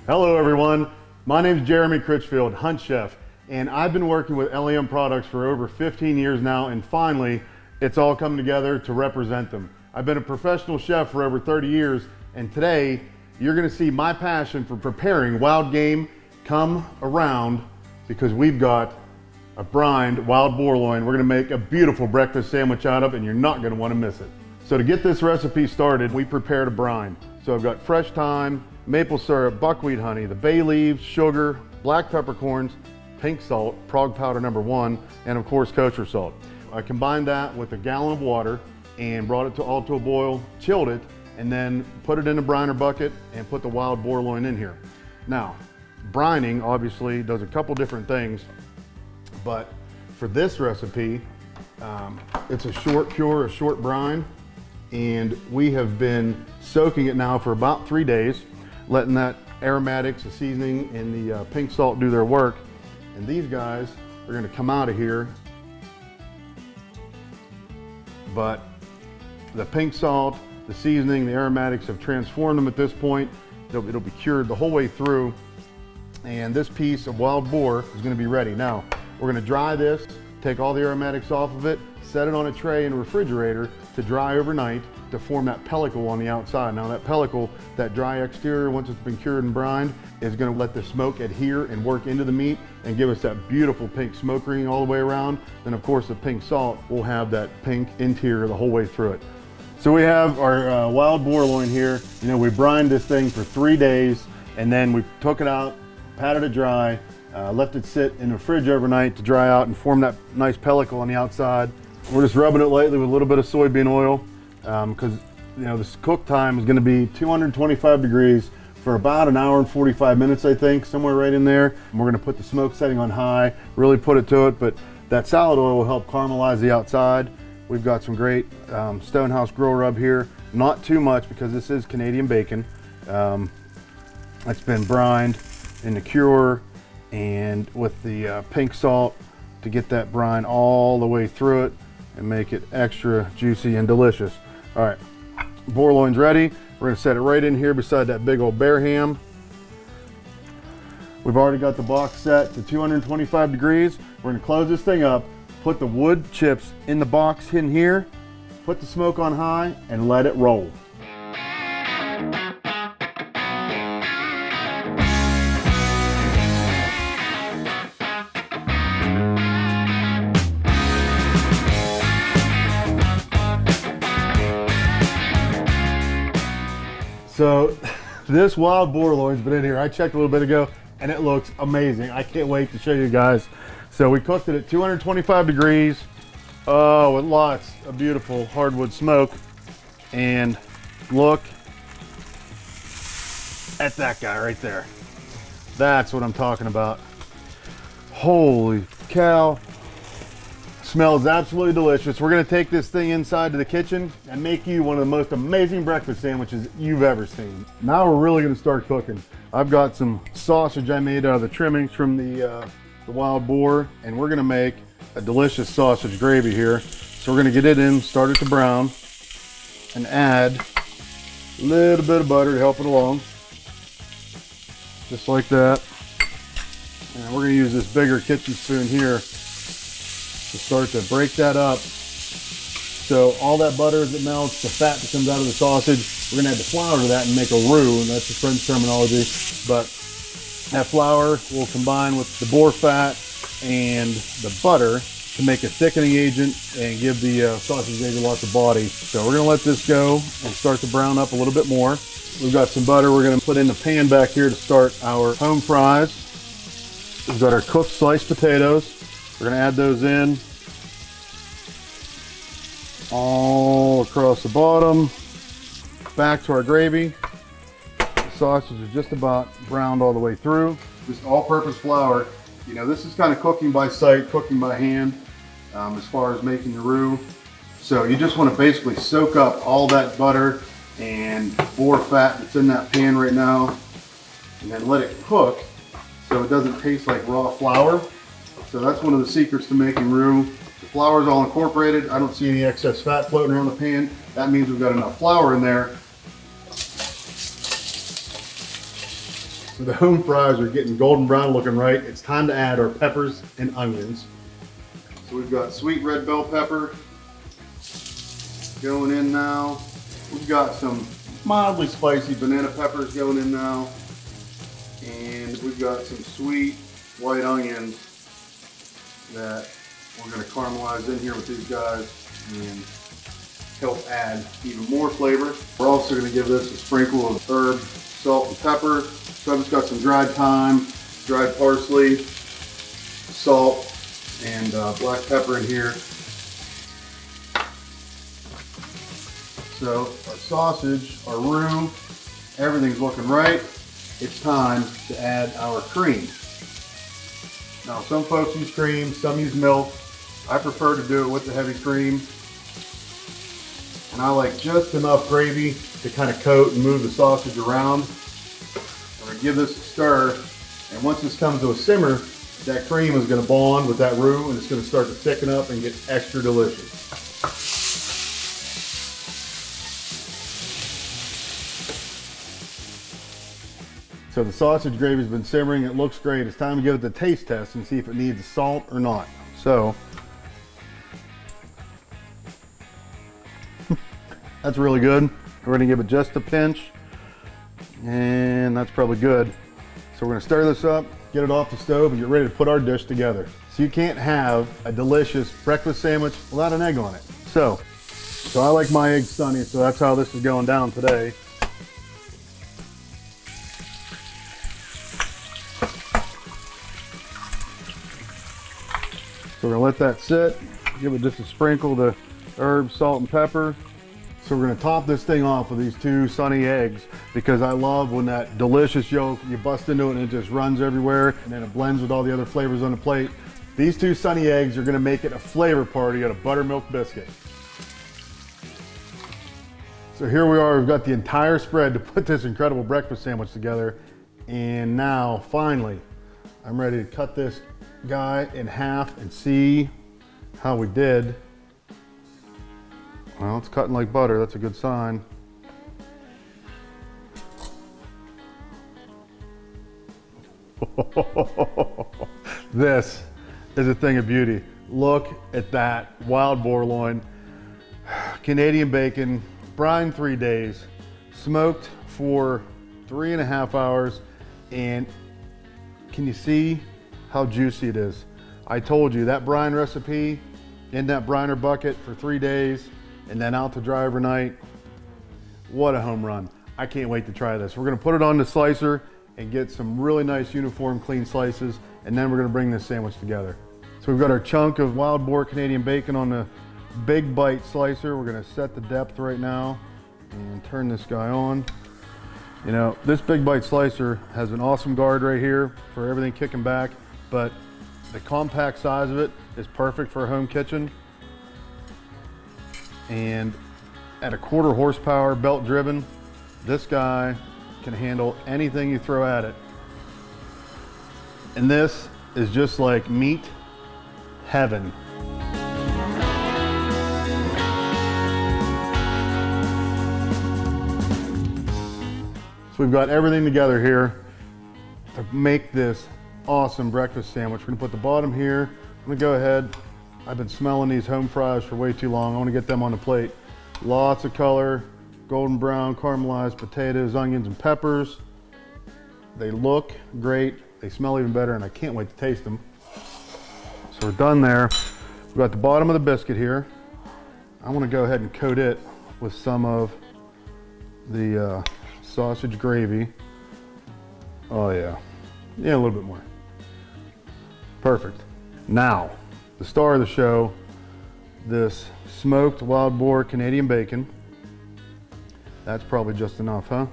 Hello everyone, my name is Jeremy Critchfield, HuntChef, and I've been working with LEM products for over 15 years now, and finally it's all come together to represent them. I've been a professional chef for over 30 years, and today you're going to see my passion for preparing wild game come around because we've got a brined wild boar loin we're going to make a beautiful breakfast sandwich out of, and you're not going to want to miss it. So to get this recipe started, we prepared a brine. So I've got fresh thyme, maple syrup, buckwheat honey, the bay leaves, sugar, black peppercorns, pink salt, prog powder #1, and of course kosher salt. I combined that with a gallon of water and brought it all to a boil, chilled it, and then put it in a briner bucket and put the wild boar loin in here. Now, brining obviously does a couple different things, but for this recipe, it's a short cure, a short brine, and we have been soaking it now for about 3 days, letting that aromatics, the seasoning, and the pink salt do their work. And these guys are gonna come out of here, but the pink salt, the seasoning, the aromatics have transformed them at this point. It'll be cured the whole way through, and this piece of wild boar is gonna be ready. Now, we're gonna dry this, take all the aromatics off of it, set it on a tray in a refrigerator to dry overnight to form that pellicle on the outside. Now that pellicle, that dry exterior, once it's been cured and brined, is gonna let the smoke adhere and work into the meat and give us that beautiful pink smoke ring all the way around. Then of course the pink salt will have that pink interior the whole way through it. So we have our wild boar loin here. You know, we brined this thing for 3 days, and then we took it out, patted it dry, left it sit in the fridge overnight to dry out and form that nice pellicle on the outside. We're just rubbing it lightly with a little bit of soybean oil because you know this cook time is going to be 225 degrees for about 1 hour and 45 minutes, I think, somewhere right in there. And we're going to put the smoke setting on high, really put it to it, but that salad oil will help caramelize the outside. We've got some great Stonehouse grill rub here, not too much because this is Canadian bacon. It's been brined in the cure and with the pink salt to get that brine all the way through it and make it extra juicy and delicious. All right, boar loin's ready. We're gonna set it right in here beside that big old bear ham. We've already got the box set to 225 degrees. We're gonna close this thing up, put the wood chips in the box in here, put the smoke on high, and let it roll. So this wild boar loin's been in here. I checked a little bit ago and it looks amazing. I can't wait to show you guys. So we cooked it at 225 degrees. Oh, with lots of beautiful hardwood smoke. And look at that guy right there. That's what I'm talking about. Holy cow. Smells absolutely delicious. We're gonna take this thing inside to the kitchen and make you one of the most amazing breakfast sandwiches you've ever seen. Now we're really gonna start cooking. I've got some sausage I made out of the trimmings from the wild boar, and we're gonna make a delicious sausage gravy here. So we're gonna get it in, start it to brown, and add a little bit of butter to help it along. Just like that. And we're gonna use this bigger kitchen spoon here to start to break that up. So all that butter as it melts, the fat that comes out of the sausage, we're gonna add the flour to that and make a roux, and that's the French terminology. But that flour will combine with the boar fat and the butter to make a thickening agent and give the sausage maybe lots of body. So we're gonna let this go and start to brown up a little bit more. We've got some butter we're gonna put in the pan back here to start our home fries. We've got our cooked sliced potatoes. We're gonna add those in all across the bottom, back to our gravy. The sausage is just about browned all the way through. Just all-purpose flour. You know, this is kind of cooking by sight, cooking by hand, as far as making the roux. So you just want to basically soak up all that butter and boar fat that's in that pan right now, and then let it cook so it doesn't taste like raw flour. So that's one of the secrets to making roux. The flour is all incorporated. I don't see any excess fat floating around the pan. That means we've got enough flour in there So the home fries are getting golden brown looking right. It's time to add our peppers and onions. So we've got sweet red bell pepper going in now. We've got some mildly spicy banana peppers going in now. And we've got some sweet white onions that we're going to caramelize in here with these guys and help add even more flavor. We're also going to give this a sprinkle of herb, salt, and pepper. So I've just got some dried thyme, dried parsley, salt, and black pepper in here. So our sausage, our roux, everything's looking right. It's time to add our cream. Now some folks use cream, some use milk. I prefer to do it with the heavy cream. And I like just enough gravy to kind of coat and move the sausage around. I'm going to give this a stir, and once this comes to a simmer, that cream is going to bond with that roux and it's going to start to thicken up and get extra delicious. So the sausage gravy has been simmering, it looks great. It's time to give it the taste test and see if it needs salt or not. So, that's really good. We're gonna give it just a pinch, and that's probably good. So we're gonna stir this up, get it off the stove, and get ready to put our dish together. So you can't have a delicious breakfast sandwich without an egg on it. So I like my eggs sunny, so that's how this is going down today. So we're gonna let that sit, give it just a sprinkle of herbs, salt, and pepper. So we're gonna top this thing off with these 2 sunny eggs, because I love when that delicious yolk, you bust into it and it just runs everywhere, and then it blends with all the other flavors on the plate. These 2 sunny eggs are gonna make it a flavor party on a buttermilk biscuit. So here we are, we've got the entire spread to put this incredible breakfast sandwich together. And now, finally, I'm ready to cut this guy in half and see how we did. Well, it's cutting like butter, that's a good sign. This is a thing of beauty. Look at that wild boar loin, Canadian bacon, brined 3 days, smoked for 3.5 hours, and can you see how juicy it is? I told you that brine recipe in that briner bucket for 3 days and then out to dry overnight. What a home run. I can't wait to try this. We're gonna put it on the slicer and get some really nice uniform clean slices, and then we're gonna bring this sandwich together. So we've got our chunk of wild boar Canadian bacon on the big bite slicer. We're gonna set the depth right now and turn this guy on. You know, this big bite slicer has an awesome guard right here for everything kicking back, but the compact size of it is perfect for a home kitchen. And at a 1/4 horsepower belt driven, this guy can handle anything you throw at it. And this is just like meat heaven. So we've got everything together here to make this awesome breakfast sandwich. We're gonna put the bottom here. I'm gonna go ahead. I've been smelling these home fries for way too long. I wanna get them on the plate. Lots of color, golden brown, caramelized potatoes, onions, and peppers. They look great. They smell even better, and I can't wait to taste them. So we're done there. We've got the bottom of the biscuit here. I wanna go ahead and coat it with some of the sausage gravy. Oh yeah, a little bit more. Perfect. Now, the star of the show, this smoked wild boar Canadian bacon. That's probably just enough, huh?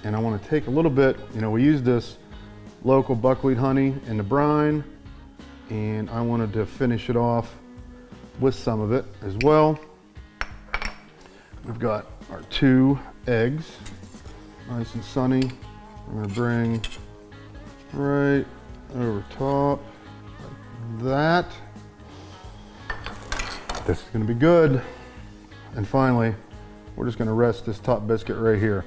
And I want to take a little bit, we use this local buckwheat honey in the brine, and I wanted to finish it off with some of it as well. We've got our 2 eggs, nice and sunny. I'm gonna bring right over top, like that. This is gonna be good. And finally, we're just gonna rest this top biscuit right here.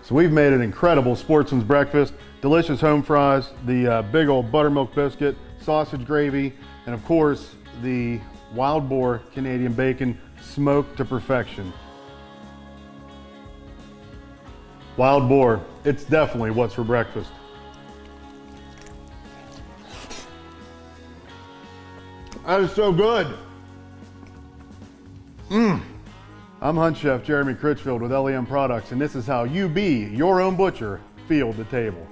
So we've made an incredible Sportsman's breakfast. Delicious home fries, the big old buttermilk biscuit, sausage gravy, and of course, the wild boar Canadian bacon smoked to perfection. Wild boar, it's definitely what's for breakfast. That is so good. I'm Hunt Chef Jeremy Critchfield with LEM Products, and this is how you be your own butcher field to table.